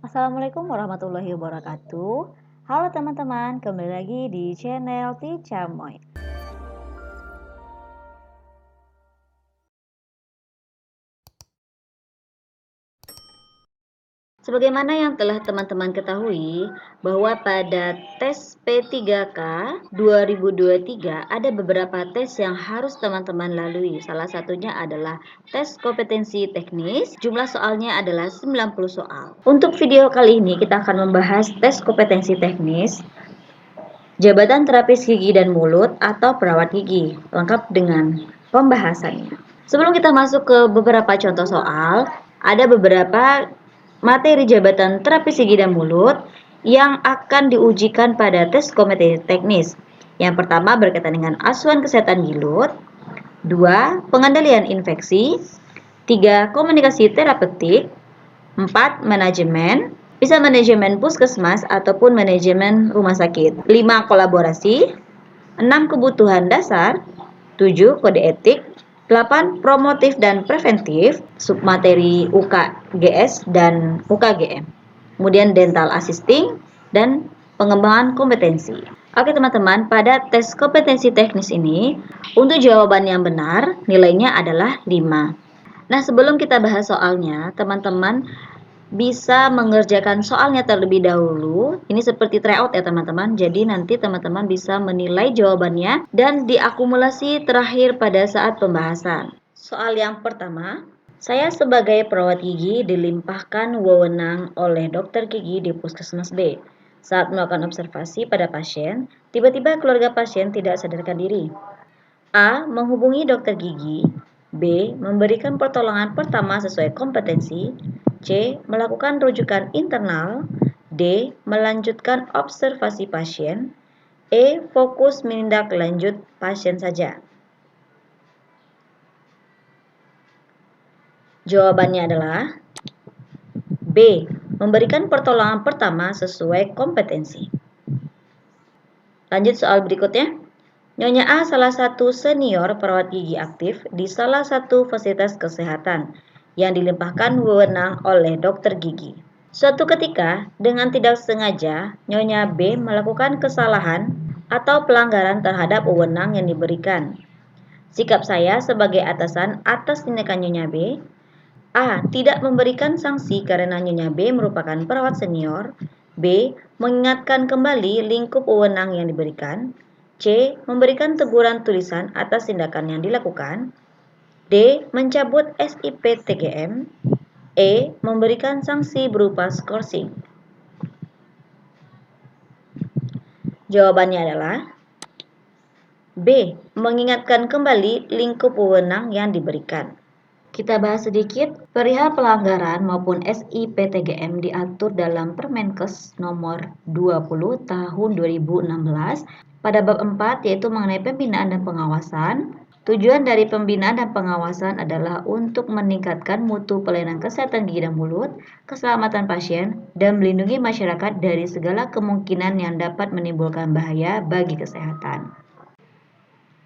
Assalamualaikum warahmatullahi wabarakatuh. Halo teman-teman, kembali lagi di channel Ticamoy. Sebagaimana yang telah teman-teman ketahui, bahwa pada tes P3K 2023 ada beberapa tes yang harus teman-teman lalui. Salah satunya adalah tes kompetensi teknis. Jumlah soalnya adalah 90 soal. Untuk video kali ini kita akan membahas tes kompetensi teknis, jabatan terapis gigi dan mulut atau perawat gigi, lengkap dengan pembahasannya. Sebelum kita masuk ke beberapa contoh soal, ada beberapa materi jabatan terapis gigi dan mulut yang akan diujikan pada tes kompetensi teknis. Yang pertama berkaitan dengan asuhan kesehatan gilut, 2. Pengendalian infeksi, 3. Komunikasi terapeutik, 4. Manajemen, bisa manajemen puskesmas ataupun manajemen rumah sakit. 5. Kolaborasi, 6. Kebutuhan dasar, 7. Kode etik, 8. Promotif dan preventif, submateri UKGS dan UKGM. Kemudian dental assisting dan pengembangan kompetensi. Oke teman-teman, pada tes kompetensi teknis ini, untuk jawaban yang benar, nilainya adalah 5. Nah, sebelum kita bahas soalnya, teman-teman bisa mengerjakan soalnya terlebih dahulu. Ini seperti tryout ya teman-teman. Jadi nanti teman-teman bisa menilai jawabannya dan diakumulasi terakhir pada saat pembahasan. Soal yang pertama, saya sebagai perawat gigi dilimpahkan wewenang oleh dokter gigi di Puskesmas B. Saat melakukan observasi pada pasien, tiba-tiba keluarga pasien tidak sadarkan diri. A. Menghubungi dokter gigi. B. Memberikan pertolongan pertama sesuai kompetensi. C. Melakukan rujukan internal. D. Melanjutkan observasi pasien. E. Fokus menindaklanjut pasien saja. Jawabannya adalah B. Memberikan pertolongan pertama sesuai kompetensi. Lanjut soal berikutnya. Nyonya A salah satu senior perawat gigi aktif di salah satu fasilitas kesehatan yang dilimpahkan wewenang oleh dokter gigi. Suatu ketika, dengan tidak sengaja, Nyonya B melakukan kesalahan atau pelanggaran terhadap wewenang yang diberikan. Sikap saya sebagai atasan atas tindakan Nyonya B: A. Tidak memberikan sanksi karena Nyonya B merupakan perawat senior. B. Mengingatkan kembali lingkup wewenang yang diberikan. C. Memberikan teguran tulisan atas tindakan yang dilakukan. D. Mencabut SIP TGM. E. Memberikan sanksi berupa skorsing. Jawabannya adalah B. Mengingatkan kembali lingkup wewenang yang diberikan. Kita bahas sedikit perihal pelanggaran maupun SIP TGM diatur dalam Permenkes nomor 20 tahun 2016 pada bab 4, yaitu mengenai pembinaan dan pengawasan. Tujuan dari pembinaan dan pengawasan adalah untuk meningkatkan mutu pelayanan kesehatan gigi dan mulut, keselamatan pasien, dan melindungi masyarakat dari segala kemungkinan yang dapat menimbulkan bahaya bagi kesehatan.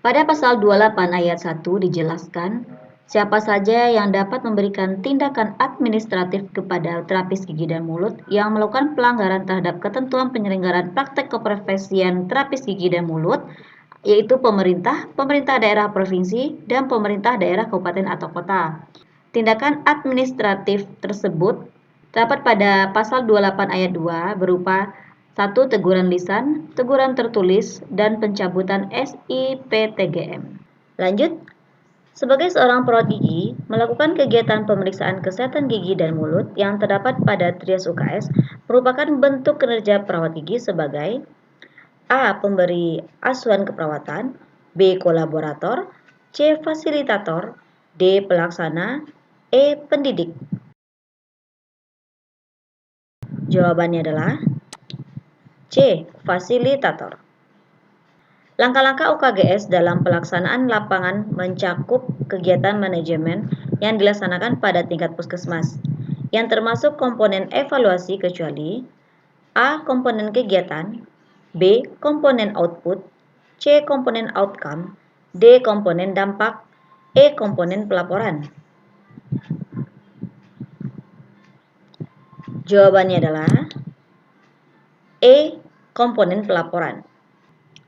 Pada pasal 28 ayat 1 dijelaskan siapa saja yang dapat memberikan tindakan administratif kepada terapis gigi dan mulut yang melakukan pelanggaran terhadap ketentuan penyelenggaraan praktek keprofesian terapis gigi dan mulut, yaitu pemerintah, pemerintah daerah provinsi, dan pemerintah daerah kabupaten atau kota. Tindakan administratif tersebut terdapat pada pasal 28 ayat 2 berupa 1. Teguran lisan, teguran tertulis, dan pencabutan SIP TGM. Lanjut. Sebagai seorang perawat gigi, melakukan kegiatan pemeriksaan kesehatan gigi dan mulut yang terdapat pada Trias UKS merupakan bentuk kinerja perawat gigi sebagai A. Pemberi asuhan keperawatan, B. Kolaborator, C. Fasilitator, D. Pelaksana, E. Pendidik. Jawabannya adalah C. Fasilitator. Langkah-langkah UKGS dalam pelaksanaan lapangan mencakup kegiatan manajemen yang dilaksanakan pada tingkat puskesmas, yang termasuk komponen evaluasi kecuali A. Komponen kegiatan, B. Komponen output, C. Komponen outcome, D. Komponen dampak, E. Komponen pelaporan. Jawabannya adalah E. Komponen pelaporan.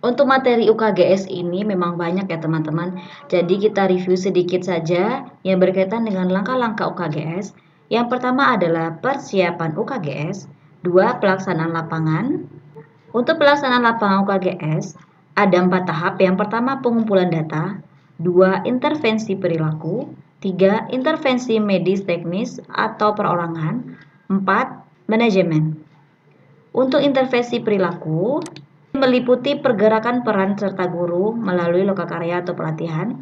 Untuk materi UKGS ini memang banyak ya teman-teman. Jadi kita review sedikit saja yang berkaitan dengan langkah-langkah UKGS. Yang pertama adalah persiapan UKGS. 2. Pelaksanaan lapangan. Untuk pelaksanaan lapangan UKGS ada 4 tahap. Yang pertama pengumpulan data. 2. Intervensi perilaku. 3. Intervensi medis teknis atau perorangan. 4. Manajemen. Untuk intervensi perilaku meliputi pergerakan peran serta guru melalui lokakarya atau pelatihan.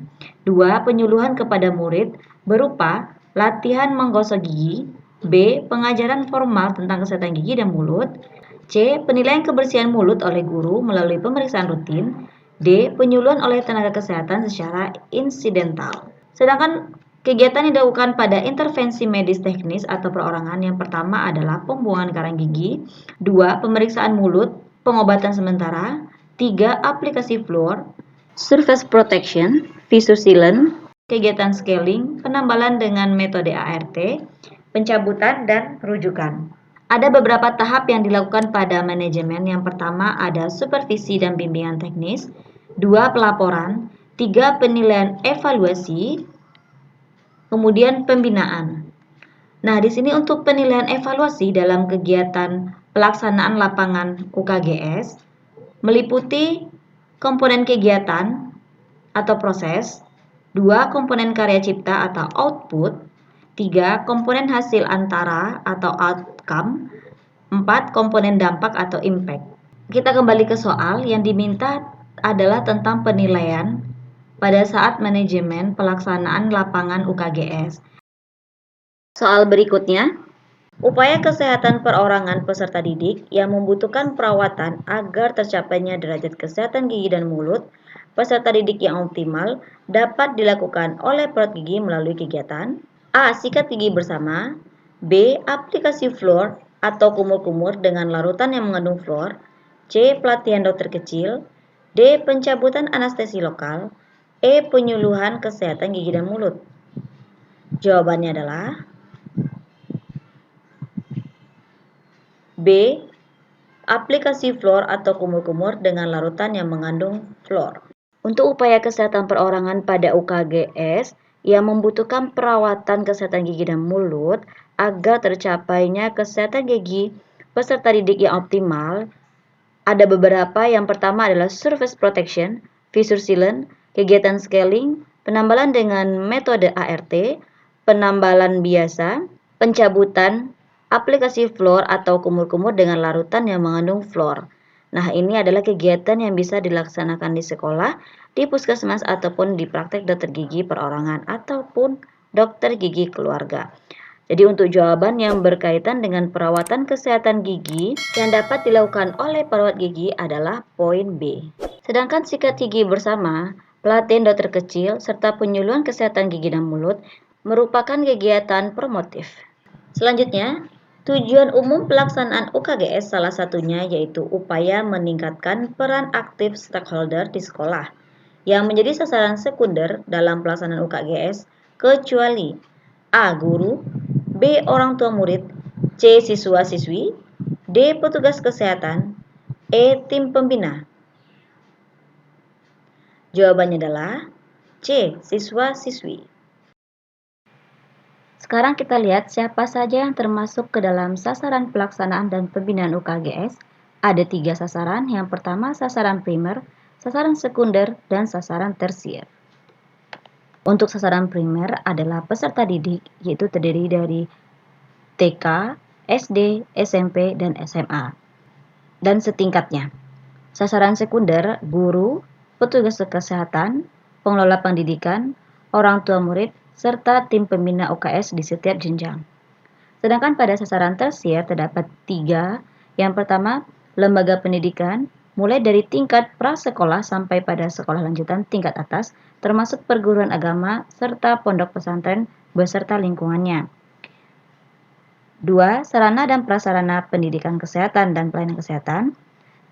2. Penyuluhan kepada murid berupa latihan menggosok gigi. B. Pengajaran formal tentang kesehatan gigi dan mulut. C. Penilaian kebersihan mulut oleh guru melalui pemeriksaan rutin. D. Penyuluhan oleh tenaga kesehatan secara insidental. Sedangkan kegiatan yang dilakukan pada intervensi medis teknis atau perorangan yang pertama adalah pembuangan karang gigi. 2. Pemeriksaan mulut, pengobatan sementara. 3. Aplikasi fluor, surface protection, fissure sealant, kegiatan scaling, penambalan dengan metode ART, pencabutan, dan rujukan. Ada beberapa tahap yang dilakukan pada manajemen. Yang pertama ada supervisi dan bimbingan teknis. 2. Pelaporan. 3. Penilaian evaluasi. Kemudian pembinaan. Nah, di sini untuk penilaian evaluasi dalam kegiatan pelaksanaan lapangan UKGS meliputi komponen kegiatan atau proses, 2. Komponen karya cipta atau output, 3. Komponen hasil antara atau outcome, 4. Komponen dampak atau impact. Kita kembali ke soal yang diminta adalah tentang penilaian pada saat manajemen pelaksanaan lapangan UKGS. Soal berikutnya, upaya kesehatan perorangan peserta didik yang membutuhkan perawatan agar tercapainya derajat kesehatan gigi dan mulut peserta didik yang optimal dapat dilakukan oleh perawat gigi melalui kegiatan A. Sikat gigi bersama. B. Aplikasi fluor atau kumur-kumur dengan larutan yang mengandung fluor. C. Pelatihan dokter kecil. D. Pencabutan anestesi lokal. E. Penyuluhan kesehatan gigi dan mulut. Jawabannya adalah B. Aplikasi fluor atau kumur-kumur dengan larutan yang mengandung fluor. Untuk upaya kesehatan perorangan pada UKGS yang membutuhkan perawatan kesehatan gigi dan mulut agar tercapainya kesehatan gigi peserta didik yang optimal, ada beberapa. Yang pertama adalah surface protection, fissure sealant, kegiatan scaling, penambalan dengan metode ART, penambalan biasa, pencabutan, aplikasi fluor atau kumur-kumur dengan larutan yang mengandung fluor. Nah, ini adalah kegiatan yang bisa dilaksanakan di sekolah, di puskesmas, ataupun di praktek dokter gigi perorangan, ataupun dokter gigi keluarga. Jadi untuk jawaban yang berkaitan dengan perawatan kesehatan gigi yang dapat dilakukan oleh perawat gigi adalah poin B. Sedangkan sikat gigi bersama, pelatihan dokter kecil, serta penyuluhan kesehatan gigi dan mulut merupakan kegiatan promotif. Selanjutnya, tujuan umum pelaksanaan UKGS salah satunya yaitu upaya meningkatkan peran aktif stakeholder di sekolah yang menjadi sasaran sekunder dalam pelaksanaan UKGS kecuali A. Guru, B. Orang tua murid, C. Siswa-siswi, D. Petugas kesehatan, E. Tim pembina. Jawabannya adalah C. Siswa-siswi. Sekarang kita lihat siapa saja yang termasuk ke dalam sasaran pelaksanaan dan pembinaan UKGS. Ada 3 sasaran. Yang pertama sasaran primer, sasaran sekunder, dan sasaran tersier. Untuk sasaran primer adalah peserta didik, yaitu terdiri dari TK, SD, SMP, dan SMA, dan setingkatnya. Sasaran sekunder, guru, petugas kesehatan, pengelola pendidikan, orang tua murid, serta tim pembina UKS di setiap jenjang. Sedangkan pada sasaran tersier terdapat 3. Yang pertama, lembaga pendidikan, mulai dari tingkat prasekolah sampai pada sekolah lanjutan tingkat atas, termasuk perguruan agama, serta pondok pesantren beserta lingkungannya. 2. Sarana dan prasarana pendidikan kesehatan dan pelayanan kesehatan.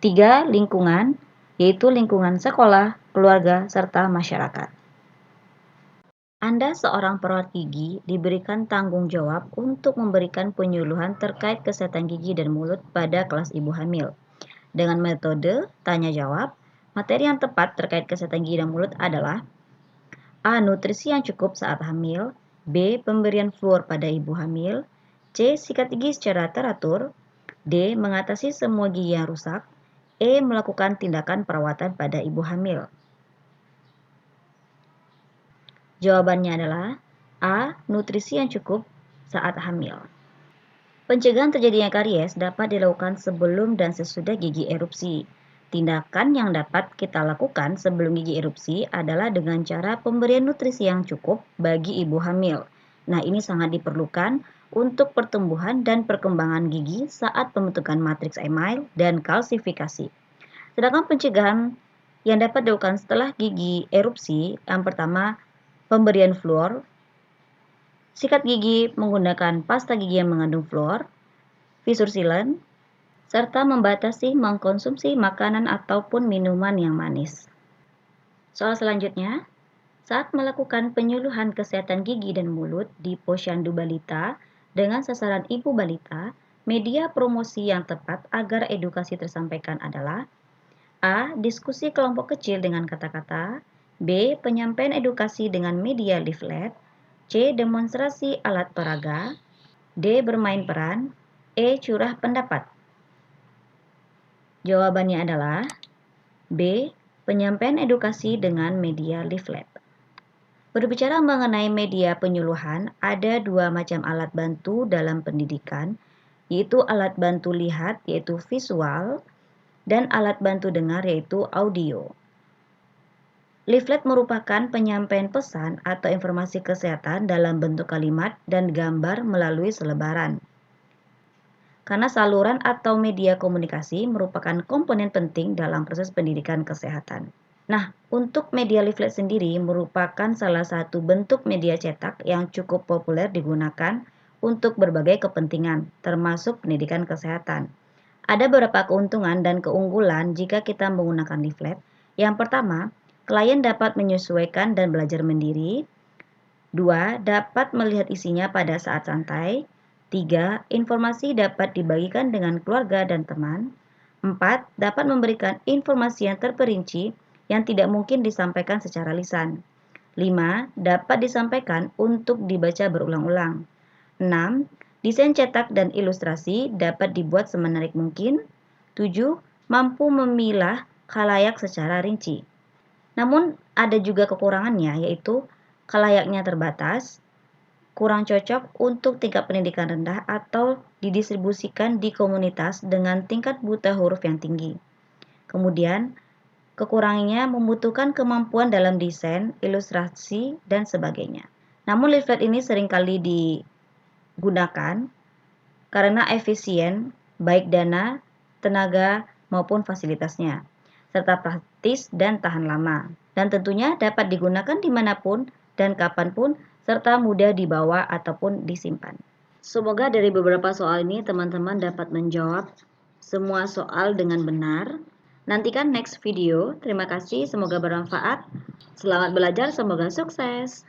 3. Lingkungan, yaitu lingkungan sekolah, keluarga, serta masyarakat. Anda seorang perawat gigi diberikan tanggung jawab untuk memberikan penyuluhan terkait kesehatan gigi dan mulut pada kelas ibu hamil. Dengan metode tanya jawab, materi yang tepat terkait kesehatan gigi dan mulut adalah A. Nutrisi yang cukup saat hamil, B. Pemberian fluor pada ibu hamil, C. Sikat gigi secara teratur, D. Mengatasi semua gigi yang rusak, E. Melakukan tindakan perawatan pada ibu hamil. Jawabannya adalah A. Nutrisi yang cukup saat hamil. Pencegahan terjadinya karies dapat dilakukan sebelum dan sesudah gigi erupsi. Tindakan yang dapat kita lakukan sebelum gigi erupsi adalah dengan cara pemberian nutrisi yang cukup bagi ibu hamil. Nah, ini sangat diperlukan untuk pertumbuhan dan perkembangan gigi saat pembentukan matriks email dan kalsifikasi. Sedangkan pencegahan yang dapat dilakukan setelah gigi erupsi, yang pertama, pemberian fluor, sikat gigi menggunakan pasta gigi yang mengandung fluor, visur silen, serta membatasi mengkonsumsi makanan ataupun minuman yang manis. Soal selanjutnya, saat melakukan penyuluhan kesehatan gigi dan mulut di Posyandu Balita dengan sasaran ibu balita, media promosi yang tepat agar edukasi tersampaikan adalah A. Diskusi kelompok kecil dengan kata-kata, B. Penyampaian edukasi dengan media leaflet, C. Demonstrasi alat peraga, D. Bermain peran, E. Curah pendapat. Jawabannya adalah B. Penyampaian edukasi dengan media leaflet. Berbicara mengenai media penyuluhan, ada dua macam alat bantu dalam pendidikan, yaitu alat bantu lihat, yaitu visual, dan alat bantu dengar, yaitu audio. Leaflet merupakan penyampaian pesan atau informasi kesehatan dalam bentuk kalimat dan gambar melalui selebaran. Karena saluran atau media komunikasi merupakan komponen penting dalam proses pendidikan kesehatan. Nah, untuk media leaflet sendiri merupakan salah satu bentuk media cetak yang cukup populer digunakan untuk berbagai kepentingan, termasuk pendidikan kesehatan. Ada beberapa keuntungan dan keunggulan jika kita menggunakan leaflet. Yang pertama, klien dapat menyesuaikan dan belajar mandiri. 2. Dapat melihat isinya pada saat santai. 3. Informasi dapat dibagikan dengan keluarga dan teman. 4. Dapat memberikan informasi yang terperinci yang tidak mungkin disampaikan secara lisan. 5. Dapat disampaikan untuk dibaca berulang-ulang. 6. Desain cetak dan ilustrasi dapat dibuat semenarik mungkin. 7. Mampu memilah khalayak secara rinci. Namun, ada juga kekurangannya, yaitu khalayaknya terbatas, kurang cocok untuk tingkat pendidikan rendah atau didistribusikan di komunitas dengan tingkat buta huruf yang tinggi. Kemudian, kekurangannya membutuhkan kemampuan dalam desain, ilustrasi, dan sebagainya. Namun leaflet ini seringkali digunakan karena efisien, baik dana, tenaga, maupun fasilitasnya, serta praktis dan tahan lama. Dan tentunya dapat digunakan dimanapun dan kapanpun, serta mudah dibawa ataupun disimpan. Semoga dari beberapa soal ini teman-teman dapat menjawab semua soal dengan benar. Nantikan next video. Terima kasih, semoga bermanfaat. Selamat belajar, semoga sukses.